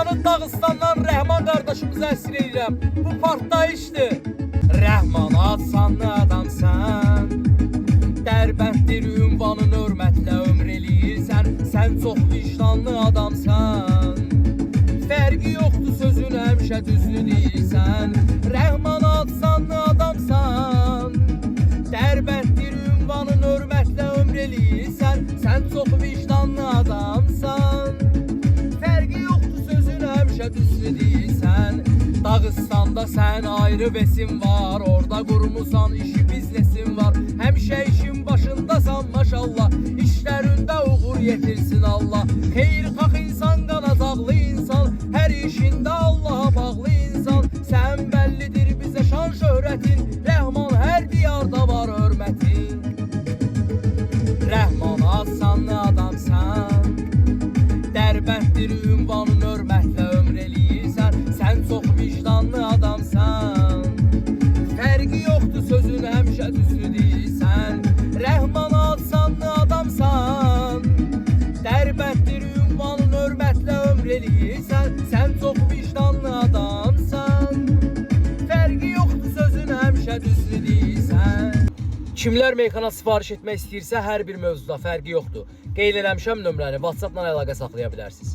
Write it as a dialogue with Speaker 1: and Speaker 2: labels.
Speaker 1: Salamlarını Dağıstandan Rəhman qardaşımıza əsir edirəm. Bu partlayışdır. Rəhman adsanlı adamsan, Dərbətdir ünvanın hörmətlə ömr eləyirsən. Sən çox vicdanlı adamsan, fərqi yoxdur sözün həmişə düzlü deyirsən. Rəhman adsanlı adamsan, Dərbətdir ünvanın hörmətlə ömr eləyirsən. Sən çox vicdanlı adamsan, fərqi yoxdur sözün həmişə düzlü deyirsən. Dağıstanda sən ayrı besin var, orada qurmusan işi biznesin var. Həmişə işin başındasan maşallah, işlərində uğur yetirsin Allah. Xeyirxah insan, qanacaqlı insan, hər işində Allaha bağlı insan. Sən bəllidir bizə şan şöhrətin, Rəhman hər diyarda var hörmətin. Rəhman adsanlı adamsan, Dərbətdir ünvanın hörmətlə ömr eləyirsən. Sən çox vicdanlı adamsan, fərqi yoxdur sözün həmişə düzlü deyirsən. Rəhman adsanlı adamsan, Dərbətdir ünvanın hörmətlə ömr eləyirsən. Sən çox vicdanlı adamsan, fərqi yoxdur sözün həmişə düzlü deyirsən. Kimlər meyxana sifariş etmək istəyirsə hər bir mövzuda fərqi yoxdur. Qeyd eləmişəm nömrəni, WhatsApp-dan əlaqə saxlaya bilərsiniz.